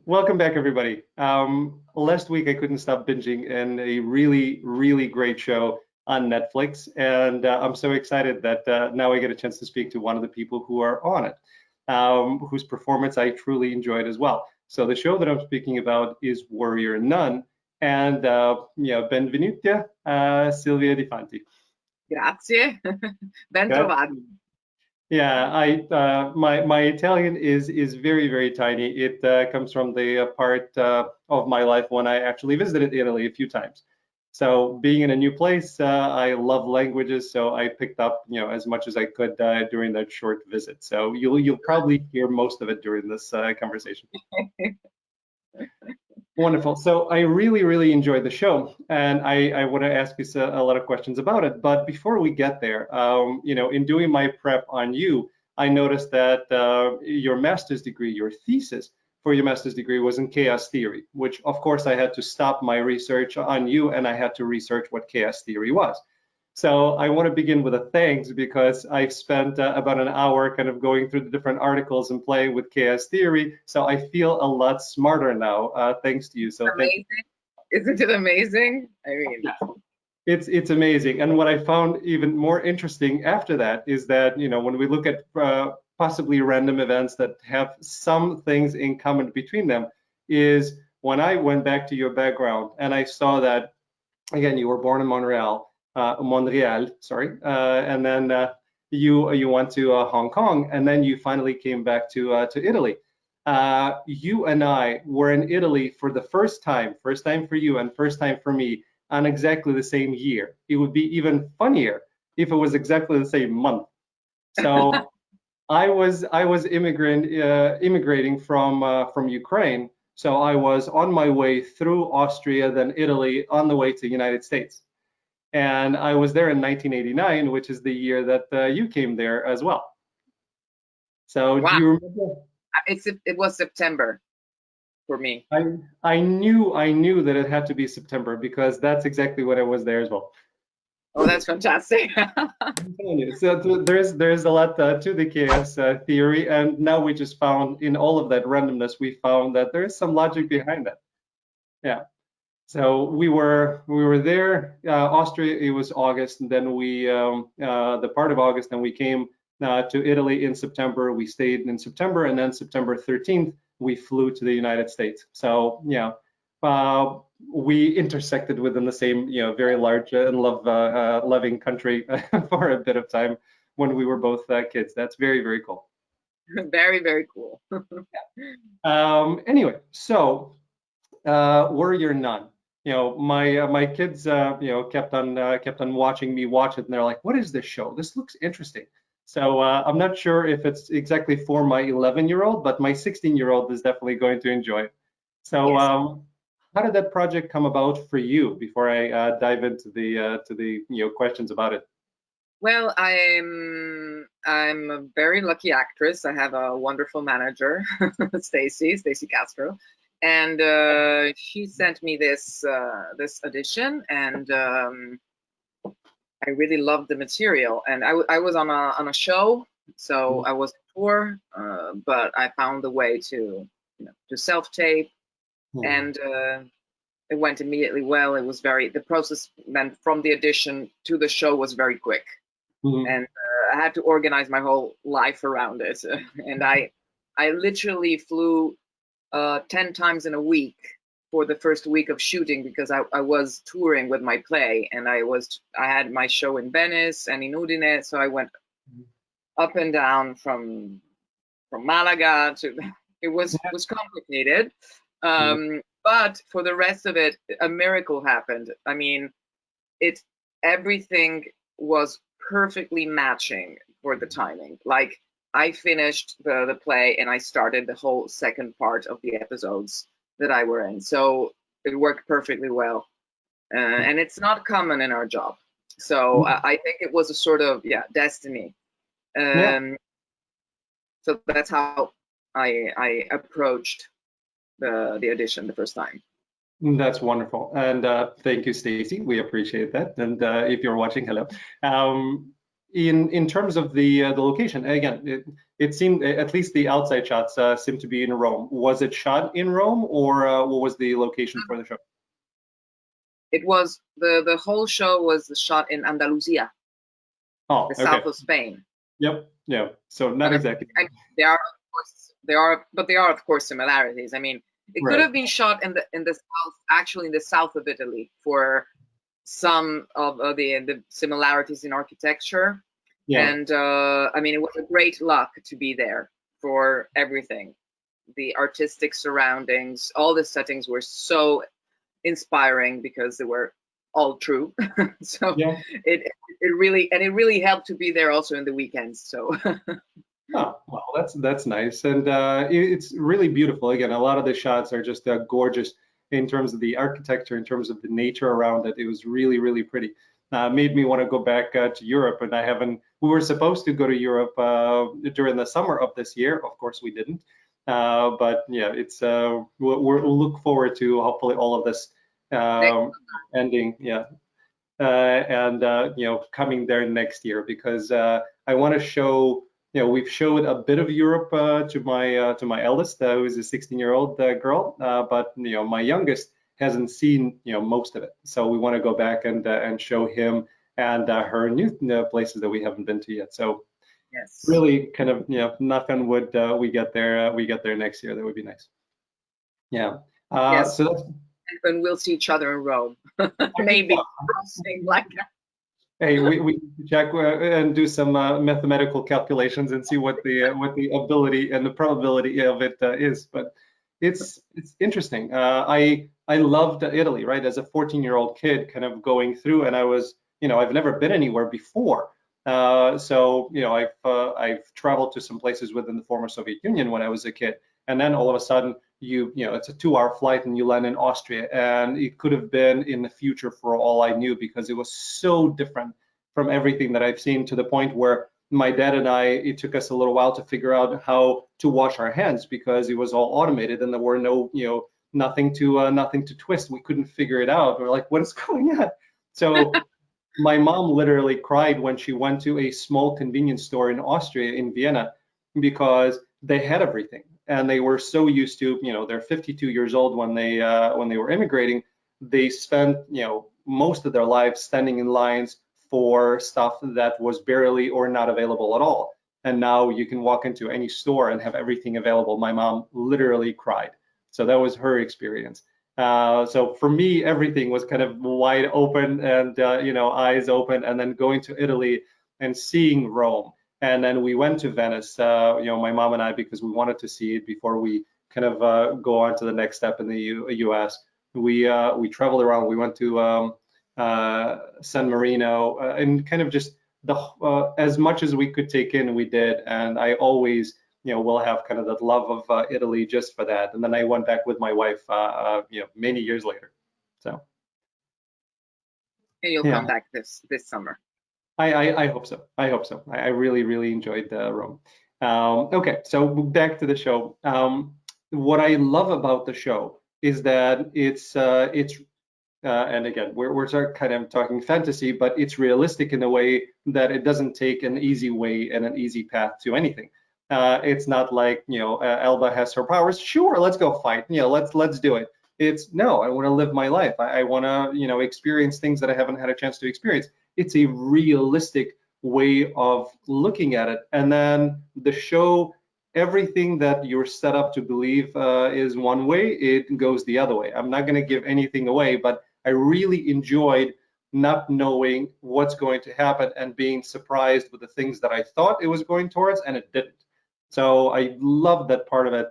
Welcome back, everybody. Last week I couldn't stop binging in a really, really great show on Netflix, and I'm so excited that now I get a chance to speak to one of the people who are on it, whose performance I truly enjoyed as well. So the show that I'm speaking about is Warrior Nun, and benvenuta, Sylvia De Fanti. Grazie, ben Good. trovato. Yeah, my Italian is very, very tiny. It comes from the part of my life when I actually visited Italy a few times. So being in a new place, I love languages, so I picked up as much as I could during that short visit. So you'll probably hear most of it during this conversation. Wonderful. So I really, really enjoyed the show, and I want to ask you a lot of questions about it. But before we get there, in doing my prep on you, I noticed that your master's degree, your thesis for your master's degree was in chaos theory, which of course I had to stop my research on you, and I had to research what chaos theory was. So I want to begin with a thanks because I've spent about an hour kind of going through the different articles and playing with chaos theory. So I feel a lot smarter now, thanks to you. So amazing. Isn't it amazing? I mean, yeah, it's amazing. And what I found even more interesting after that is that when we look at possibly random events that have some things in common between them, is when I went back to your background and I saw that again you were born in Montreal, sorry, and then you went to Hong Kong, and then you finally came back to Italy. You and I were in Italy for the first time for you and first time for me, on exactly the same year. It would be even funnier if it was exactly the same month. So I was immigrating from Ukraine. So I was on my way through Austria, then Italy, on the way to the United States. And I was there in 1989, which is the year that you came there as well. So wow. do you remember? It was September for me. I knew that it had to be September because that's exactly when I was there as well. Oh, that's fantastic. So there's a lot to the chaos theory, and now we just found in all of that randomness, we found that there is some logic behind that. Yeah. So we were there, Austria. It was August, and then we the part of August, and we came to Italy in September. We stayed in September, and then September 13th we flew to the United States. So we intersected within the same very large and loving country for a bit of time when we were both kids. That's very, very cool. Very, very cool. Anyway, so Warrior Nun. My kids kept on watching me watch it, and they're like, "What is this show? This looks interesting." So I'm not sure if it's exactly for my 11-year-old, but my 16-year-old is definitely going to enjoy it. So Yes. how did that project come about for you? Before I dive into the questions about it. Well, I'm a very lucky actress. I have a wonderful manager, Stacy Castro, and she sent me this audition, and I really loved the material. And I was on a show, so I was on tour, but I found a way to to self tape, and it went immediately well. It was the process then from the audition to the show was very quick. And I had to organize my whole life around it. And I literally flew 10 times in a week for the first week of shooting because I was touring with my play, and I had my show in Venice and in Udine, so I went up and down from Malaga to. It was complicated, but for the rest of it, a miracle happened. I mean, everything was perfectly matching for the timing. Like, I finished the play and I started the whole second part of the episodes that I were in. So it worked perfectly well. And it's not common in our job. So I think it was a sort of, destiny. So that's how I approached the audition the first time. That's wonderful, and thank you, Stacy. We appreciate that. And if you're watching, hello. in terms of the location, again, it seemed, at least the outside shots seemed to be in Rome. Was it shot in Rome, or what was the location for the show? It was the whole show was shot in Andalusia, Oh, the okay. south of Spain. Yep. Yeah. So not exactly. There are, of course, but there are of course similarities. I mean, it could have been shot in the south, actually in the south of Italy, for some of the similarities in architecture. Yeah. And I mean, it was a great luck to be there for everything. The artistic surroundings, all the settings were so inspiring because they were all true. So Yeah. it really helped to be there also in the weekends. So Oh, well, that's nice, and it's really beautiful. Again, a lot of the shots are just gorgeous in terms of the architecture, in terms of the nature around it. It was really, really pretty. Made me want to go back to Europe, and I haven't. We were supposed to go to Europe during the summer of this year. Of course, we didn't. But yeah, it's we'll look forward to hopefully all of this ending. Yeah, and coming there next year, because I want to show. We've showed a bit of Europe to my eldest, who's a 16-year-old girl, but my youngest hasn't seen most of it. So we want to go back and show him and her new places that we haven't been to yet. So yes, really, kind of knock on wood, we get there next year. That would be nice. Yeah. yes. So that's. And we'll see each other in Rome, maybe something like that. Hey, we check and do some mathematical calculations and see what the ability and the probability of it is. But it's interesting. I loved Italy, right? As a 14-year-old kid, kind of going through, and I was, I've never been anywhere before. So I've traveled to some places within the former Soviet Union when I was a kid, and then all of a sudden it's a 2-hour flight and you land in Austria, and it could have been in the future for all I knew, because it was so different from everything that I've seen, to the point where my dad and I, it took us a little while to figure out how to wash our hands, because it was all automated and there were no, nothing to twist. We couldn't figure it out. We're like, what is going on? So my mom literally cried when she went to a small convenience store in Austria, in Vienna, because they had everything, and they were so used to, they're 52 years old when they were immigrating. They spent, most of their lives standing in lines for stuff that was barely or not available at all. And now you can walk into any store and have everything available. My mom literally cried. So that was her experience. So for me, everything was kind of wide open and, eyes open, and then going to Italy and seeing Rome. And then we went to Venice, my mom and I, because we wanted to see it before we kind of go on to the next step in the U.S. We traveled around. We went to San Marino, and kind of just as much as we could take in, we did. And I always, will have kind of that love of Italy just for that. And then I went back with my wife, many years later. So. And you'll come back this summer. I hope so. I hope so. I really, really enjoyed Rome. Okay, so back to the show. What I love about the show is that it's and again, we're kind of talking fantasy, but it's realistic in a way that it doesn't take an easy way and an easy path to anything. It's not like, Elba has her powers. Sure, let's go fight. Let's do it. It's no, I want to live my life. I want to, experience things that I haven't had a chance to experience. It's a realistic way of looking at it. And then the show, everything that you're set up to believe is one way, it goes the other way. I'm not going to give anything away, but I really enjoyed not knowing what's going to happen and being surprised with the things that I thought it was going towards, and it didn't. So I love that part of it.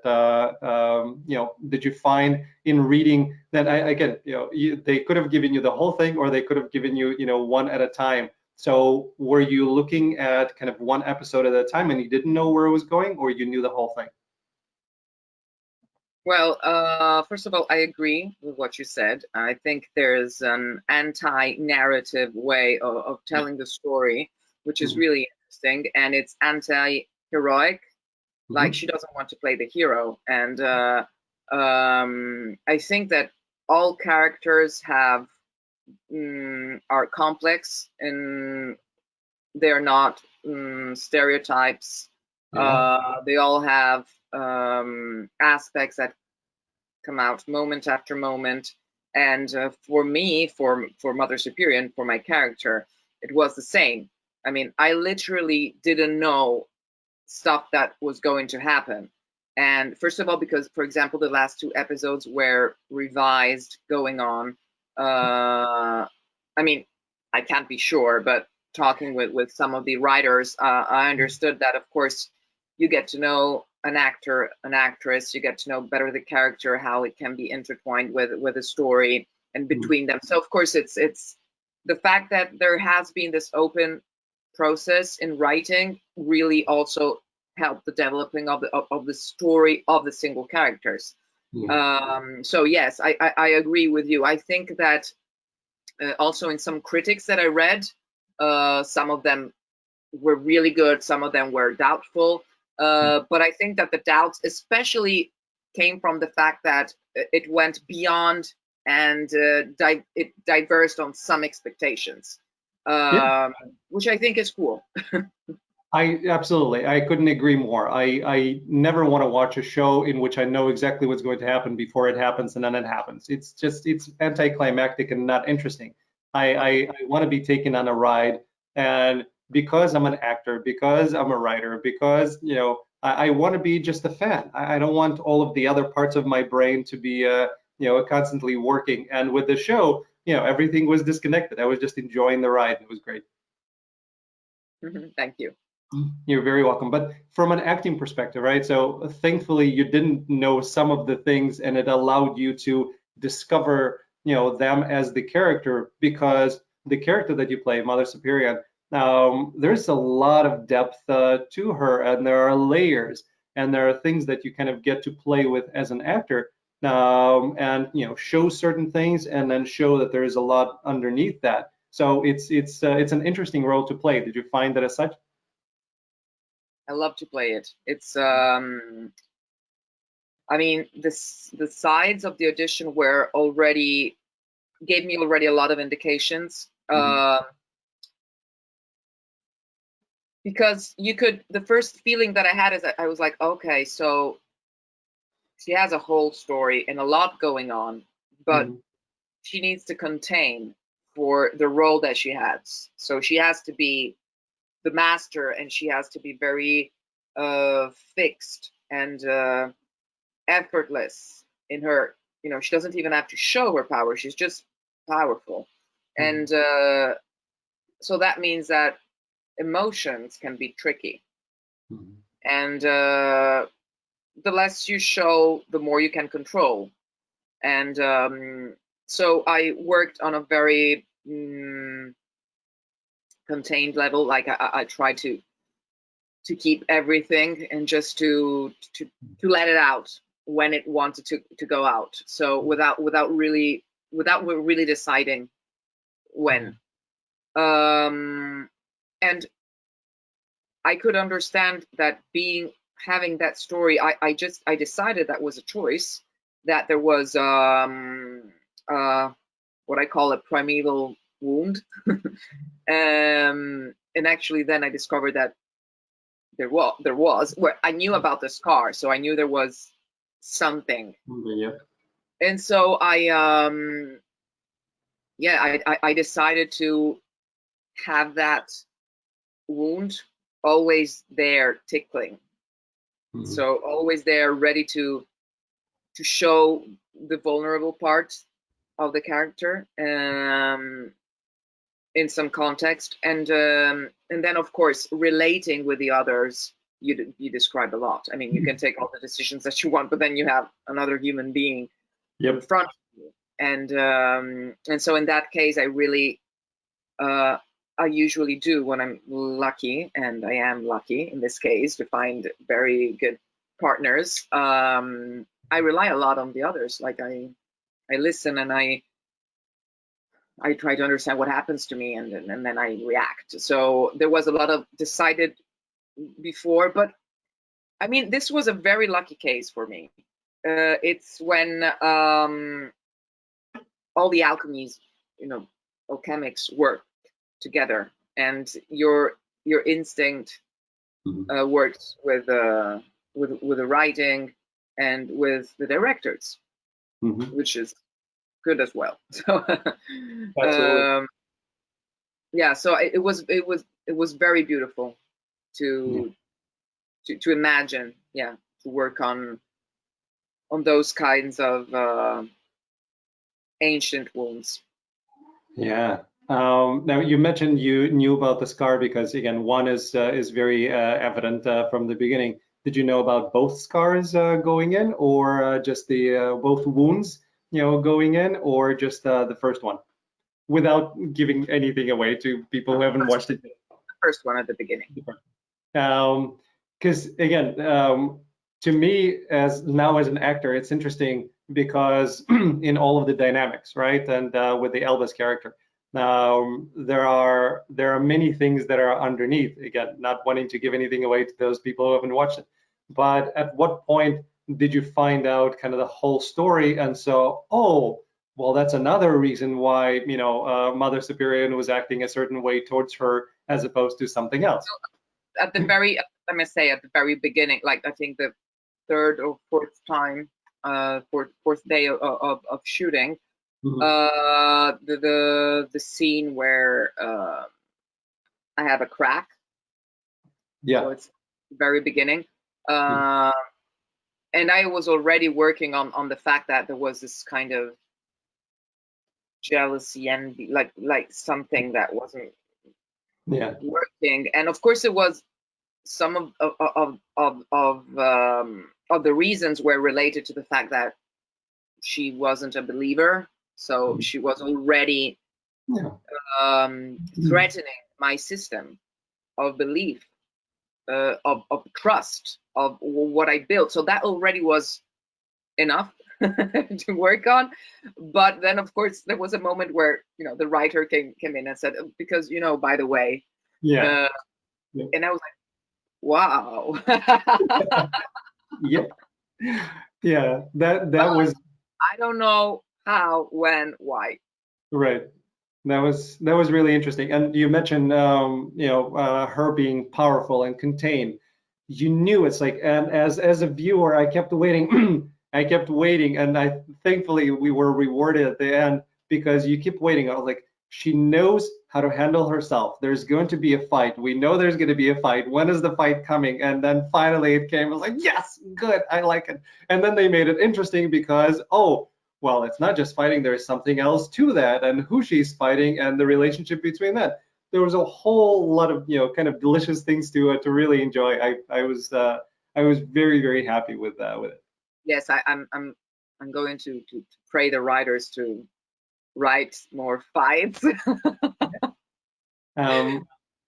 Did you find in reading that again, they could have given you the whole thing, or they could have given you, one at a time. So were you looking at kind of one episode at a time and you didn't know where it was going, or you knew the whole thing? Well, first of all, I agree with what you said. I think there's an anti-narrative way of telling the story, which is really interesting, and it's anti-heroic. Like, she doesn't want to play the hero, and I think that all characters are complex in they're not stereotypes. Yeah. They all have aspects that come out moment after moment. And for me, for Mother Superior, for my character, it was the same. I mean, I literally didn't know stuff that was going to happen. And first of all, because, for example, the last 2 episodes were revised going on. I mean, I can't be sure, but talking with some of the writers, I understood that, of course, you get to know an actor, an actress, you get to know better the character, how it can be intertwined with a story and between them. So, of course, it's the fact that there has been this open process in writing really also helped the developing of the story of the single characters. So yes, I agree with you. I think that also in some critics that I read, some of them were really good, some of them were doubtful. But I think that the doubts especially came from the fact that it went beyond and it diverged on some expectations, which I think is cool. Absolutely, I couldn't agree more. I never want to watch a show in which I know exactly what's going to happen before it happens and then it happens. It's anticlimactic and not interesting. I want to be taken on a ride, and because I'm an actor, because I'm a writer, because I want to be just a fan. I don't want all of the other parts of my brain to be constantly working. And with the show, everything was disconnected. I was just enjoying the ride. It was great. Thank you. You're very welcome. But from an acting perspective, right? So thankfully you didn't know some of the things, and it allowed you to discover, them as the character, because the character that you play, Mother Superior, there's a lot of depth to her, and there are layers, and there are things that you kind of get to play with as an actor, and show certain things, and then show that there is a lot underneath that. So it's an interesting role to play. Did you find that as such? I love to play it. It's I mean, the sides of the audition gave me already a lot of indications. Because the first feeling that I had is that I was like, okay, so she has a whole story and a lot going on, but she needs to contain for the role that she has. So she has to be the master, and she has to be very fixed and effortless in her. She doesn't even have to show her power. She's just powerful. And so that means that emotions can be tricky. And the less you show, the more you can control. And so I worked on a very contained level. Like I try to keep everything and just to let it out when it wanted to go out. So without really deciding when. And I could understand that having that story. I decided that was a choice, that there was what I call a primeval wound. And actually then I discovered that there was where I knew about the scar, so I knew there was something. And so I decided to have that wound always there tickling. So always there, ready to show the vulnerable part of the character in some context, and then of course relating with the others. You described a lot. I mean, you can take all the decisions that you want, but then you have another human being in front of you, and so in that case, I really I usually do, when I'm lucky, and I am lucky in this case to find very good partners. I rely a lot on the others. Like I listen, and I try to understand what happens to me, and then I react. So there was a lot of decided before, but I mean, this was a very lucky case for me. It's when all the alchemies, alchemics work together, and you're your instinct works with the writing and with the directors, which is good as well. So yeah, so it was very beautiful to imagine, to work on those kinds of ancient wounds. Yeah. Now you mentioned you knew about the scar because again, one is very evident from the beginning. Did you know about both scars going in, or just the both wounds, going in, or just the first one, without giving anything away to people who haven't watched it yet? The first one at the beginning. Because again, to me, as an actor, it's interesting because in all of the dynamics, right, and with the Elvis character, there are many things that are underneath. Again, not wanting to give anything away to those people who haven't watched it, but at what point did you find out kind of the whole story? And so, oh, well, that's another reason why Mother Superion was acting a certain way towards her as opposed to something else. At the very, let me say, at the very beginning, like I think the third or fourth time, fourth day of shooting, the scene where I have a crack. Yeah. So it's the very beginning. And I was already working on the fact that there was this kind of jealousy and like something that wasn't working. And of course it was some of the reasons were related to the fact that she wasn't a believer, so she was already threatening my system of belief, of trust, of what I built. So that already was enough to work on. But then of course there was a moment where the writer came in and said, because by the way, and I was like, wow. That was, I don't know how, when, why. Right. That was really interesting. And you mentioned her being powerful and contained. You knew, it's like, and as a viewer, I kept waiting. I kept waiting, and thankfully we were rewarded at the end because you keep waiting. I was like, she knows how to handle herself. There's going to be a fight. We know there's going to be a fight. When is the fight coming? And then finally it came. I was like, yes, good. I like it. And then they made it interesting because, oh, well, it's not just fighting. There's something else to that, and who she's fighting and the relationship between that. There was a whole lot of kind of delicious things to really enjoy. I was very, very happy with it. Yes, I'm going to pray the writers to write more fights.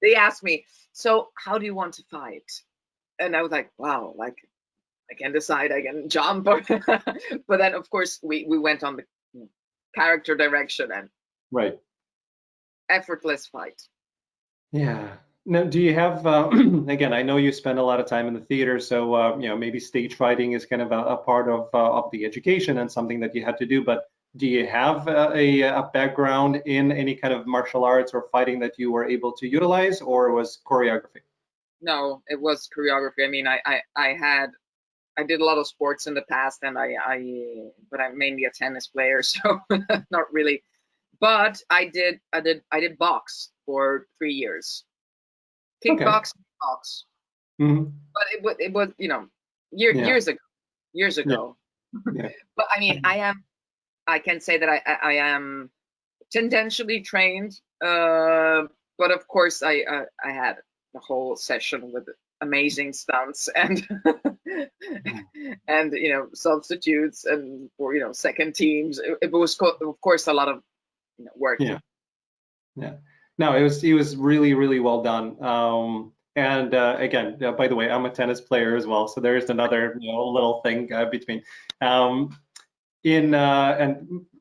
They asked me, so how do you want to fight? And I was like, wow, like I can decide, I can jump. But then of course we went on the character direction and effortless fight. Yeah. Now, do you have again, I know you spend a lot of time in the theater, so maybe stage fighting is kind of a part of the education and something that you had to do, but do you have a background in any kind of martial arts or fighting that you were able to utilize, or was choreography? No, it was choreography. I mean, I did a lot of sports in the past, and but I'm mainly a tennis player, so not really. But I did box for 3 years. Kickboxing, box. But it was years ago. Yeah. But I mean, I can say that I am tendentially trained. But of course I had the whole session with amazing stunts and and substitutes and for second teams. It was of course a lot of work. No, it was really, really well done. And again, by the way, I'm a tennis player as well, so there's another little thing between. And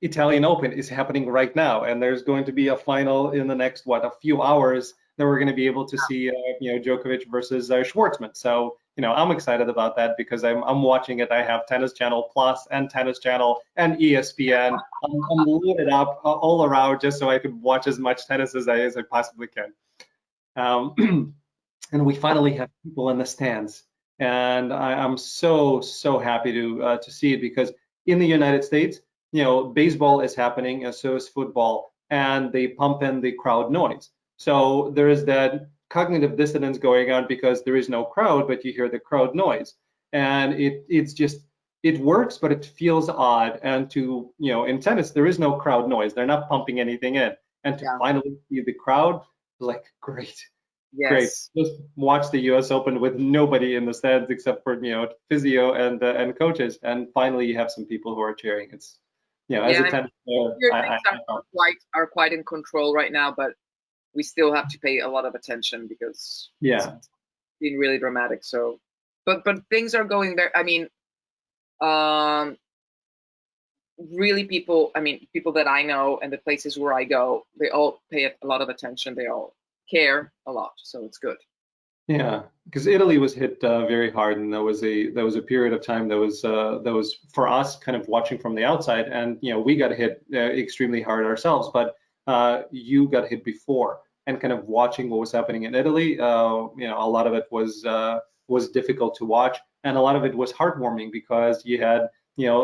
Italian Open is happening right now, and there's going to be a final in the next a few hours that we're going to be able to see Djokovic versus Schwartzman. So I'm excited about that because I'm watching it. I have Tennis Channel Plus and Tennis Channel and ESPN. I'm loaded up all around just so I could watch as much tennis as I possibly can. and we finally have people in the stands. And I'm so happy to see it, because in the United States, baseball is happening, and so is football, and they pump in the crowd noise. So there is that cognitive dissonance going on because there is no crowd, but you hear the crowd noise, and it works, but it feels odd. And in tennis, there is no crowd noise; they're not pumping anything in, and to finally see the crowd, like, great. Yes. Great. Just watch the U.S. Open with nobody in the stands except for physio and coaches, and finally you have some people who are cheering. It's as a tennis player, things are quite in control right now, but we still have to pay a lot of attention because it's been really dramatic. So, but things are going there. I mean, really, people that I know and the places where I go, they all pay a lot of attention. They all care a lot, so it's good. Yeah, because Italy was hit very hard, and there was a period of time that was for us kind of watching from the outside, and we got hit extremely hard ourselves, but you got hit before, and kind of watching what was happening in Italy, a lot of it was difficult to watch, and a lot of it was heartwarming because you had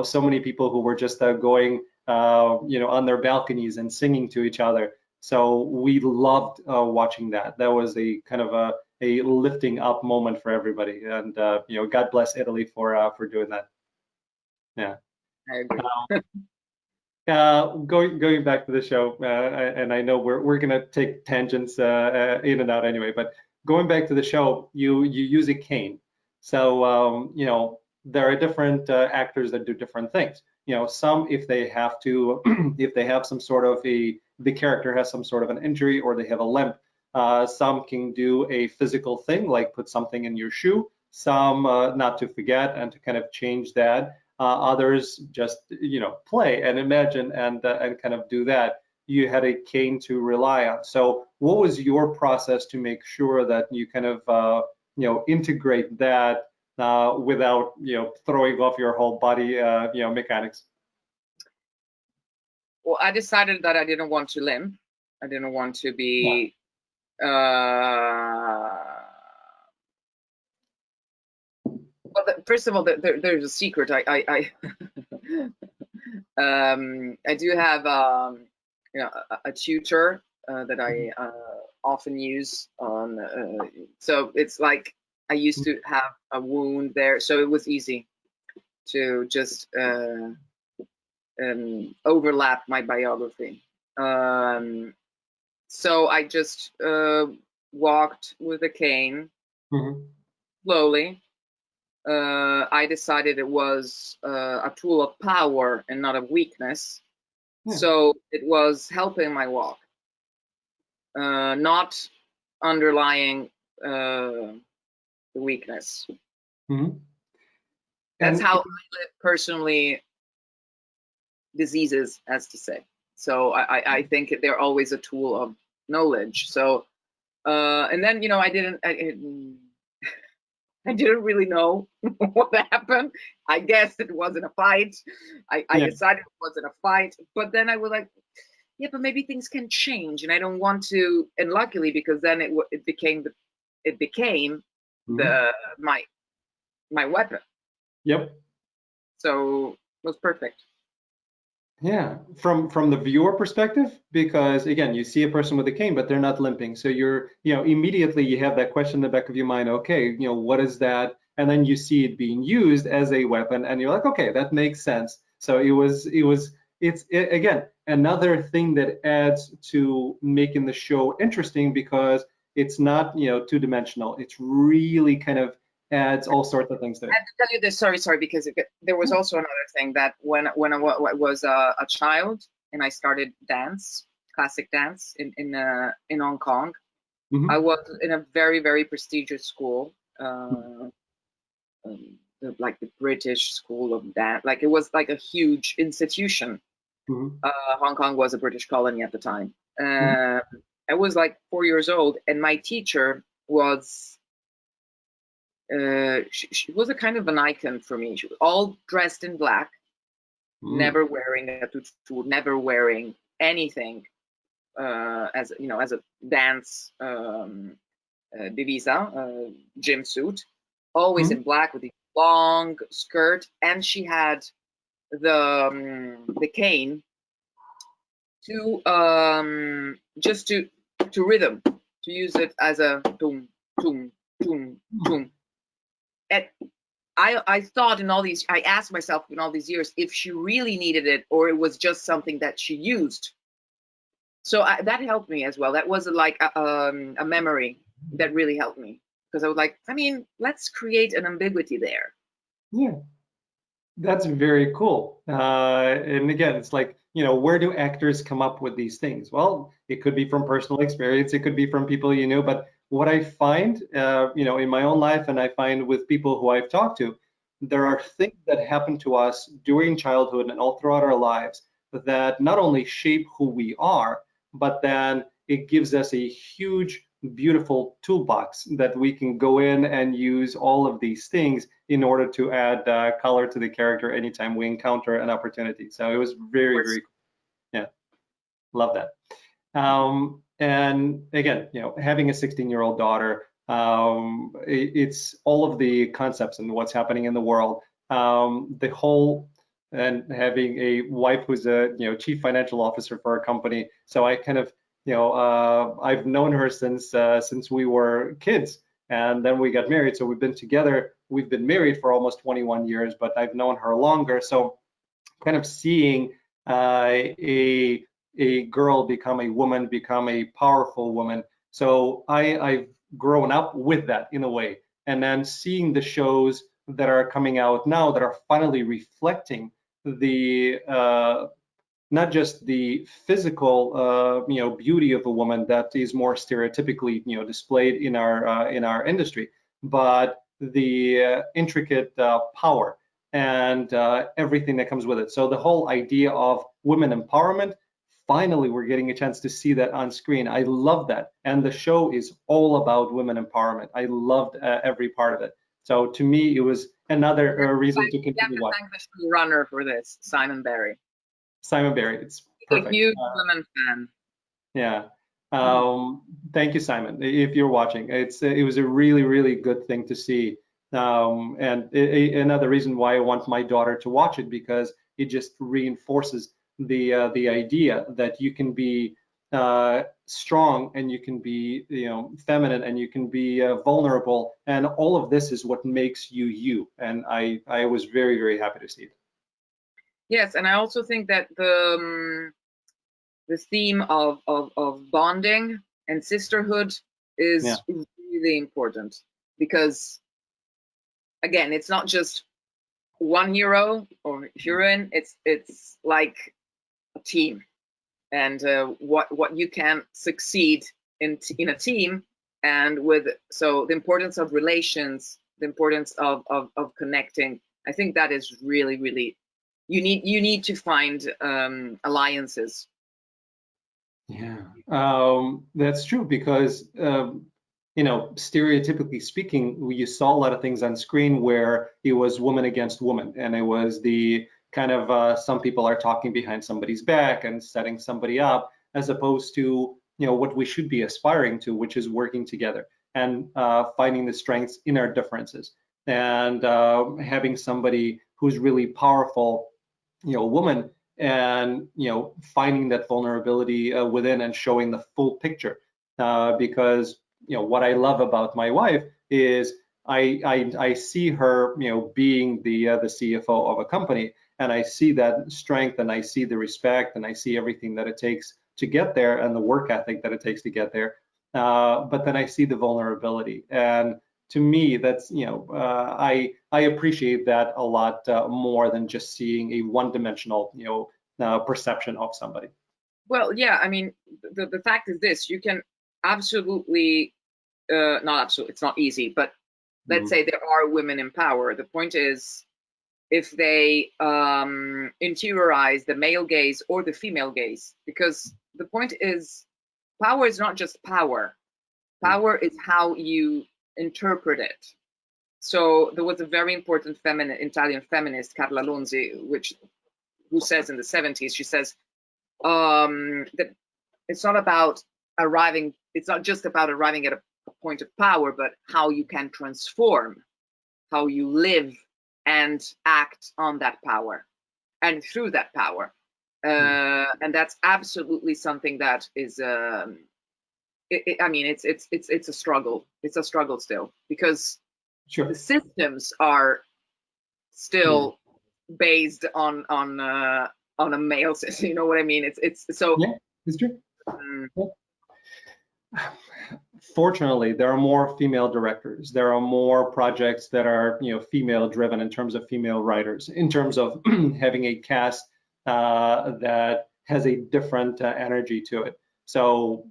so many people who were just going on their balconies and singing to each other. So we loved watching that. That was a kind of a lifting up moment for everybody, and God bless Italy for doing that. Yeah. I agree. Going back to the show, and I know we're gonna take tangents in and out anyway, but going back to the show, you use a cane. So there are different actors that do different things. Some, if they have to, if they have some sort of the character has some sort of an injury or they have a limp, some can do a physical thing like put something in your shoe. Some not to forget and to kind of change that. Others just play and imagine and kind of do that. You had a cane to rely on. So what was your process to make sure that you kind of integrate that without throwing off your whole body mechanics? Well, I decided that I didn't want to limp. I didn't want to be well, first of all, there's a secret. I do have a tutor that I often use on. So it's like I used to have a wound there, so it was easy to just overlap my biography. So I just walked with a cane slowly. I decided it was a tool of power and not of weakness. So it was helping my walk, not underlying the weakness. That's how I live personally diseases, as to say. So I think they're always a tool of knowledge. So and then I didn't really know what happened. I guess it wasn't a fight. I decided it wasn't a fight, but then I was like, yeah, but maybe things can change, and I don't want to. And luckily, because then it became my weapon. Yep. So it was perfect. Yeah, from the viewer perspective, because again, you see a person with a cane, but they're not limping. So you're, immediately you have that question in the back of your mind, okay, what is that? And then you see it being used as a weapon, and you're like, okay, that makes sense. So it's again, another thing that adds to making the show interesting, because it's not, two-dimensional. It's really kind of adds all sorts of things there. I have to tell you this, sorry, because there was also another thing that when I was a child and I started dance, classic dance in Hong Kong, I was in a very, very prestigious school, like the British School of Dance. Like it was like a huge institution. Hong Kong was a British colony at the time. I was like 4 years old, and my teacher was. She was a kind of an icon for me. She was all dressed in black, never wearing a tutu, never wearing anything as a dance divisa, gym suit, always in black with a long skirt, and she had the cane to just to rhythm, to use it as a tum tum tum tum. And I thought in all these, I asked myself in all these years if she really needed it or it was just something that she used. So that helped me as well. That was like a memory that really helped me, because I was like, I mean, let's create an ambiguity there. Yeah, that's very cool. And again, it's like, you know, where do actors come up with these things? Well, it could be from personal experience, it could be from people you know, but what I find, you know, in my own life, and I find with people who I've talked to, there are things that happen to us during childhood and all throughout our lives that not only shape who we are, but then it gives us a huge, beautiful toolbox that we can go in and use all of these things in order to add color to the character anytime we encounter an opportunity. So it was very, very cool. Yeah, love that. And again, you know, having a 16-year-old daughter, it's all of the concepts and what's happening in the world. The whole, and having a wife who's a, you know, chief financial officer for a company. So I kind of, you know, I've known her since we were kids, and then we got married. So we've been together. We've been married for almost 21 years, but I've known her longer. So kind of seeing a girl become a woman, become a powerful woman. So I've grown up with that in a way, and then seeing the shows that are coming out now that are finally reflecting the not just the physical you know, beauty of a woman that is more stereotypically, you know, displayed in our industry, but the intricate power and everything that comes with it. So the whole idea of women empowerment, finally we're getting a chance to see that on screen. I love that, and the show is all about women empowerment. I loved every part of it. So to me, it was another reason to continue watching. Thank the showrunner for this, Simon Barry. Simon Barry, it's perfect. A huge women fan. Yeah. Thank you, Simon. If you're watching, it was a really, really good thing to see. And another reason why I want my daughter to watch it, because it just reinforces the idea that you can be strong and you can be, you know, feminine and you can be vulnerable, and all of this is what makes you you. And I was very, very happy to see it. Yes, and I also think that the theme of bonding and sisterhood is really important, because again, it's not just one hero or heroine, it's like a team, and what you can succeed in a team, and with, so the importance of relations, the importance of connecting. I think that is really, really, you need to find alliances. Yeah, that's true, because you know, stereotypically speaking, you saw a lot of things on screen where it was woman against woman, and it was the kind of some people are talking behind somebody's back and setting somebody up, as opposed to, you know, what we should be aspiring to, which is working together and finding the strengths in our differences, and having somebody who's really powerful, you know, woman, and, you know, finding that vulnerability within and showing the full picture. Because, you know, what I love about my wife is I see her, you know, being the CFO of a company, and I see that strength, and I see the respect, and I see everything that it takes to get there, and the work ethic that it takes to get there. But then I see the vulnerability, and to me, that's, you know, I appreciate that a lot more than just seeing a one-dimensional, you know, perception of somebody. Well, yeah, I mean, the fact is this: you can absolutely, not absolutely, it's not easy, but let's say there are women in power. The point is, if they interiorize the male gaze or the female gaze, because the point is, power is not just power. Power is how you interpret it. So there was a very important Italian feminist, Carla Lonzi, who says in the 70s, she says that it's not just about arriving at a point of power, but how you can transform, how you live and act on that power and through that power. And that's absolutely something that is, I mean, it's a struggle. It's a struggle still, because the systems are still based on a male system. You know what I mean? It's so. Yeah, it's true. Fortunately, there are more female directors. There are more projects that are, female driven in terms of female writers, in terms of having a cast that has a different energy to it. So,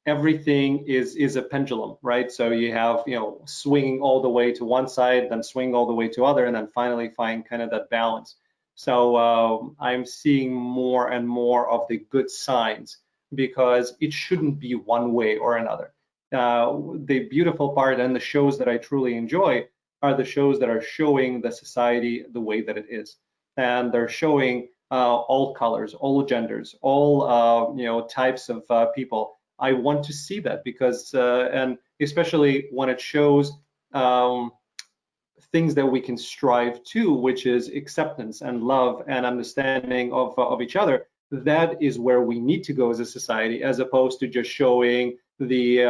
everything is a pendulum, right? So you have, swinging all the way to one side, then swing all the way to other, and then finally find kind of that balance. So I'm seeing more and more of the good signs, because it shouldn't be one way or another. The beautiful part and the shows that I truly enjoy are the shows that are showing the society the way that it is, and they're showing all colors, all genders, all types of people. I want to see that, because and especially when it shows things that we can strive to, which is acceptance and love and understanding of each other. That is where we need to go as a society, as opposed to just showing the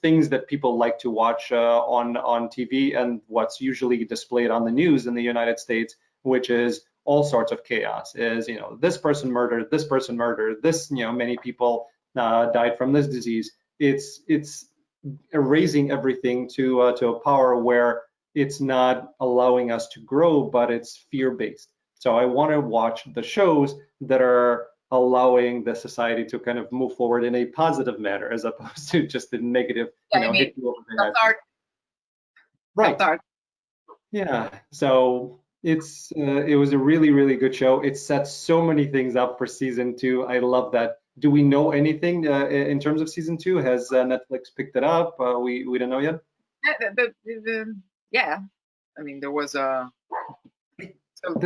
things that people like to watch on TV, and what's usually displayed on the news in the United States, which is all sorts of chaos. Is this person murdered, this many people died from this disease. It's erasing everything to a power where it's not allowing us to grow, but it's fear-based. So I want to watch the shows that are allowing the society to kind of move forward in a positive manner, as opposed to just the negative, hit you over the head. Right. Yeah. So it was a really, really good show. It sets so many things up for season 2. I love that. Do we know anything in terms of season 2? Has Netflix picked it up? We don't know yet. Yeah. I mean, there was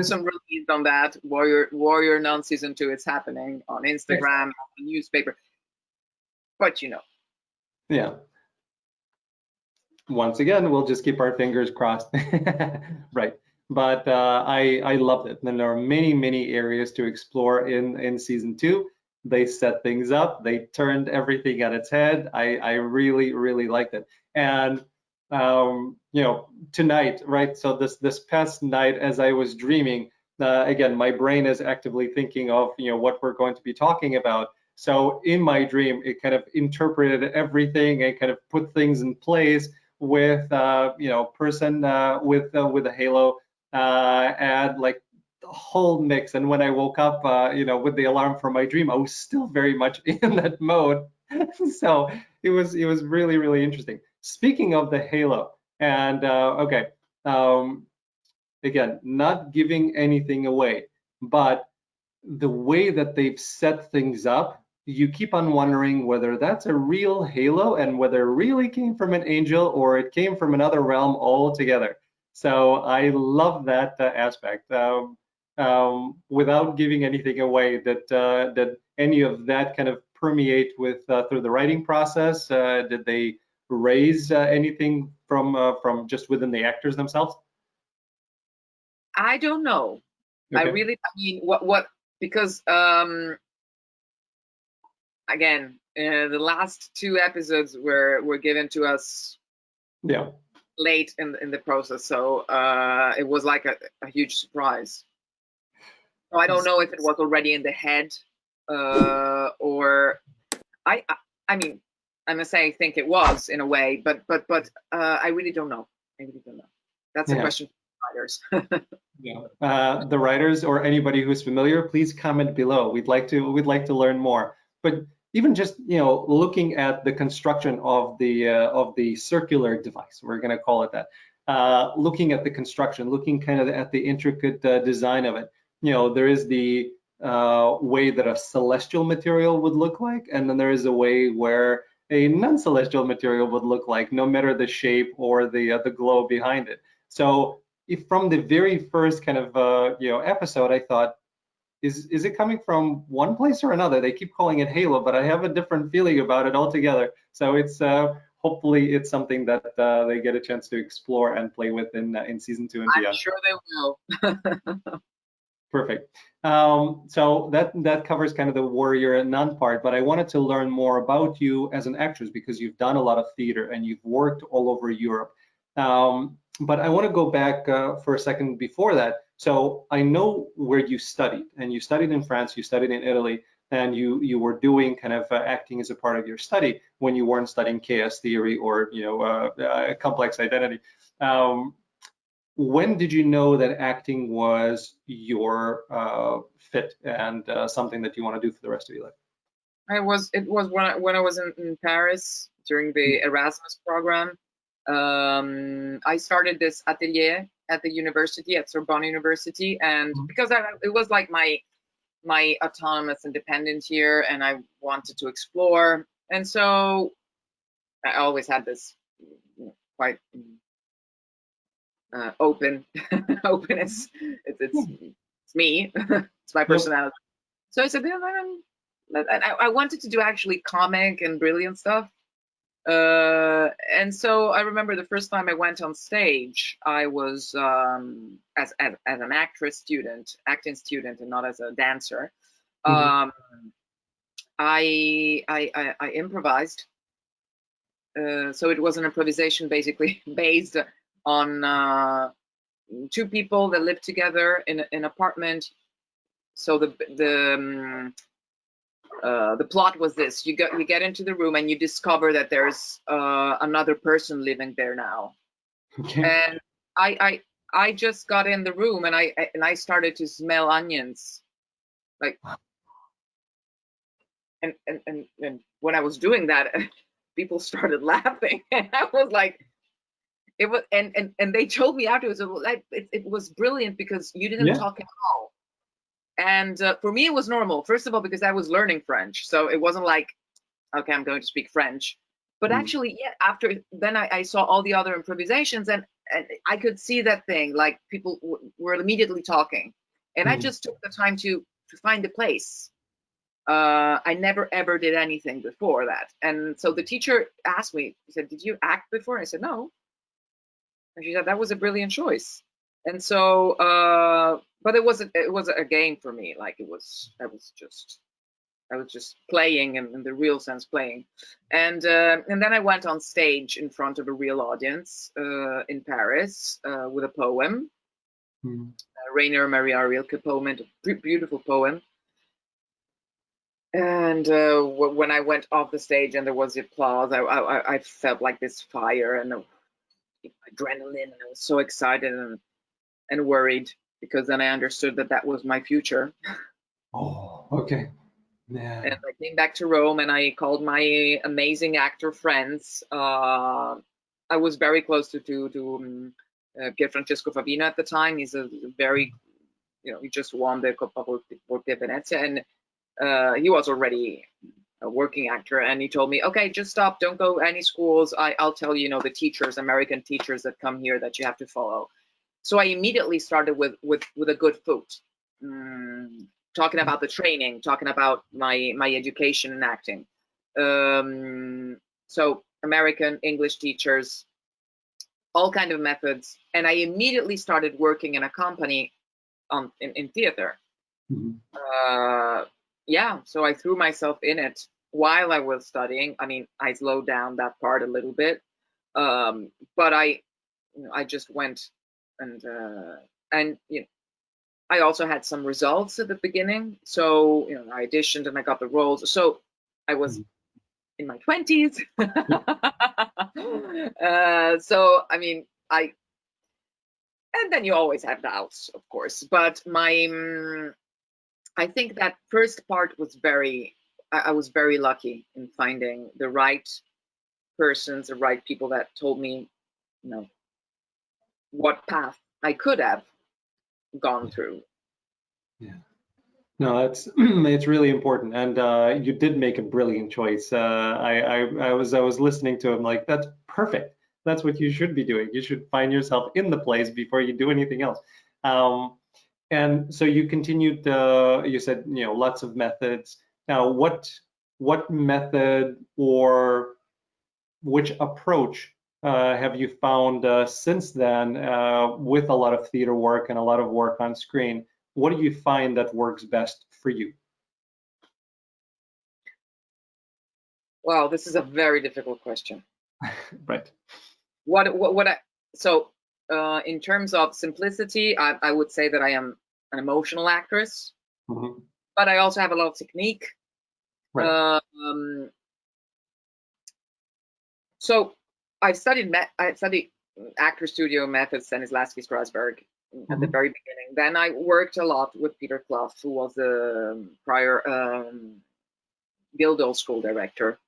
some release on that. Warrior Nun season 2. It's happening on Instagram, on the newspaper. But Yeah. Once again, we'll just keep our fingers crossed. Right. But I loved it. And there are many, many areas to explore in season 2. They set things up. They turned everything on its head. I really, really liked it. And tonight, right? So this past night, as I was dreaming, again, my brain is actively thinking of what we're going to be talking about. So in my dream, it kind of interpreted everything and kind of put things in place with person with a halo and like the whole mix. And when I woke up, with the alarm for my dream, I was still very much in that mode. So it was really, really interesting. Speaking of the halo, and okay, again, not giving anything away, but the way that they've set things up, you keep on wondering whether that's a real halo and whether it really came from an angel or it came from another realm altogether. So I love that aspect. Without giving anything away, that any of that kind of permeate with through the writing process. Did they raise anything from just within the actors themselves? I don't know. Okay. I mean, what because again, the last 2 episodes were given to us late in the process, so it was like a huge surprise. So I don't know if it was already in the head, or I mean, I must say I think it was in a way, but I really don't know. I really don't know. That's a question for writers. The writers or anybody who's familiar, please comment below. We'd like to learn more. But even just looking at the construction of the circular device, we're going to call it that. Looking at the construction, looking kind of at the intricate design of it. There is the way that a celestial material would look like, and then there is a way where a non-celestial material would look like, no matter the shape or the glow behind it. So if from the very first kind of episode, I thought, is it coming from one place or another? They keep calling it Halo, but I have a different feeling about it altogether. So it's hopefully it's something that they get a chance to explore and play with in season 2 and beyond. I'm sure they will. Perfect. So that covers kind of the warrior nun part, but I wanted to learn more about you as an actress because you've done a lot of theater and you've worked all over Europe. But I want to go back for a second before that. So I know where you studied, and you studied in France, you studied in Italy, and you were doing kind of acting as a part of your study when you weren't studying chaos theory or complex identity. When did you know that acting was your fit and something that you want to do for the rest of your life? It was when I was in Paris during the Erasmus program. I started this atelier at the university, at Sorbonne University, and because it was like my autonomous independent year, and I wanted to explore, and so I always had this quite open openness. It's me. It's my personality. So I said, I wanted to do actually comic and brilliant stuff. And so I remember the first time I went on stage, I was as an acting student, and not as a dancer. I improvised. So it was an improvisation basically based on 2 people that lived together in an apartment. So the plot was this: you get into the room and you discover that there's another person living there now. Okay. And I just got in the room and I started to smell onions, like, and when I was doing that, people started laughing, and I was like, it was, and they told me afterwards, it was brilliant because you didn't talk at all. And for me, it was normal. First of all, because I was learning French, so it wasn't like, okay, I'm going to speak French. But actually, after then, I saw all the other improvisations, and I could see that thing, like people were immediately talking, and I just took the time to find a place. I never ever did anything before that, and so the teacher asked me, he said, "Did you act before?" I said, "No." And she said, "That was a brilliant choice." And so, but it was a game for me. Like I was just playing in the real sense, playing. And then I went on stage in front of a real audience in Paris with a poem, Rainer Maria Rilke poem, a beautiful poem. And when I went off the stage and there was the applause, I felt like this fire and adrenaline, and I was so excited and worried, because then I understood that was my future. Oh, okay. Yeah. And I came back to Rome and I called my amazing actor friends. I was very close to Pier Francesco Favino at the time. He's a very, he just won the Coppa Volpi Venezia, and he was already a working actor. And he told me, okay, just stop, don't go any schools. I'll tell you, the teachers, American teachers that come here that you have to follow. So I immediately started with a good foot, talking about the training, talking about my education in acting. So American, English teachers, all kind of methods, and I immediately started working in a company in theater. So I threw myself in it while I was studying. I mean, I slowed down that part a little bit, but I just went. And I also had some results at the beginning. So, I auditioned and I got the roles. So I was in my 20s. So, I mean, and then you always have doubts, of course. But I think that first part was I was very lucky in finding the right persons, the right people that told me, what path I could have gone through. Yeah. No, it's really important, and you did make a brilliant choice. I was listening to him like, that's perfect. That's what you should be doing. You should find yourself in the place before you do anything else. And so you continued, you said, lots of methods. Now, what method or which approach have you found since then with a lot of theater work and a lot of work on screen? What do you find that works best for you? Wow, this is a very difficult question. Right. In terms of simplicity, I would say that I am an emotional actress, but I also have a lot of technique. Right. So I studied actor studio methods Stanislavski Strasberg at the very beginning. Then I worked a lot with Peter Clough, who was the prior Guildhall School director,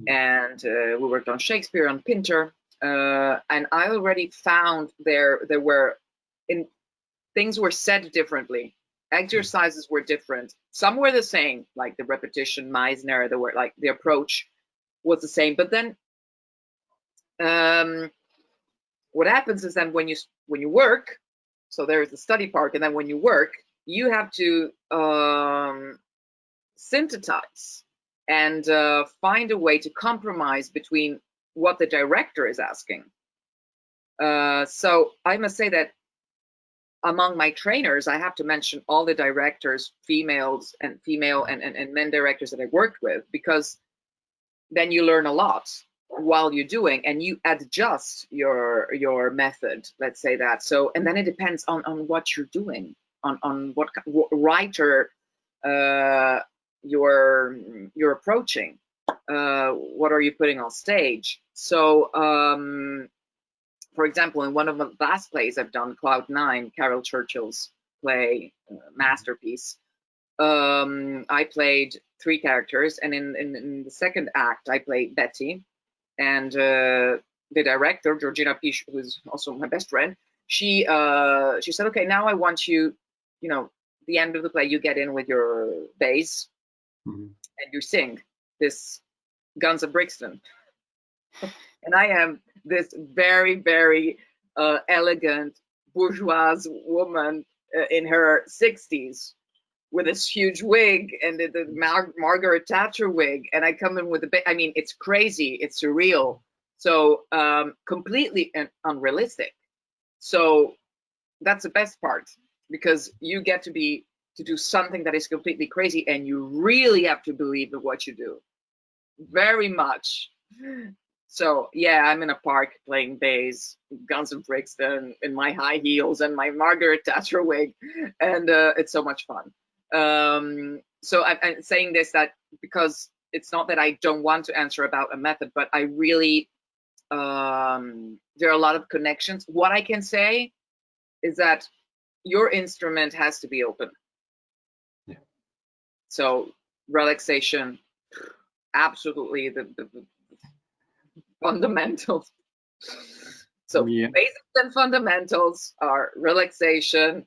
and we worked on Shakespeare, on Pinter, and I already found there were things were said differently. Exercises were different. Some were the same, like the repetition, Meisner. There were like the approach was the same, but then what happens is then when you work, so there is the study part, and then when you work, you have to synthesize and find a way to compromise between what the director is asking. So I must say that among my trainers, I have to mention all the directors, female and men directors that I worked with, because then you learn a lot while you're doing, and you adjust your method, let's say that. So, and then it depends on what you're doing, on what writer you're approaching, what are you putting on stage. So for example, in one of the last plays I've done, Cloud 9, Carol Churchill's play, masterpiece, I played 3 characters, and in the second act I played Betty, and the director, Georgina Pish, who is also my best friend, she said, okay, now I want you, the end of the play, you get in with your bass and you sing this Guns of Brixton. And I am this very, very elegant bourgeoise woman in her 60s with this huge wig and the Margaret Thatcher wig, and I come in with I mean, it's crazy, it's surreal, so completely unrealistic. So that's the best part, because you get to do something that is completely crazy, and you really have to believe in what you do, very much. So yeah, I'm in a park playing bass, Guns of Brixton, in my high heels and my Margaret Thatcher wig, and it's so much fun. So I'm saying this that because it's not that I don't want to answer about a method, but I really there are a lot of connections. What I can say is that your instrument has to be open. Yeah. So relaxation, absolutely the fundamentals. So basics and fundamentals are relaxation,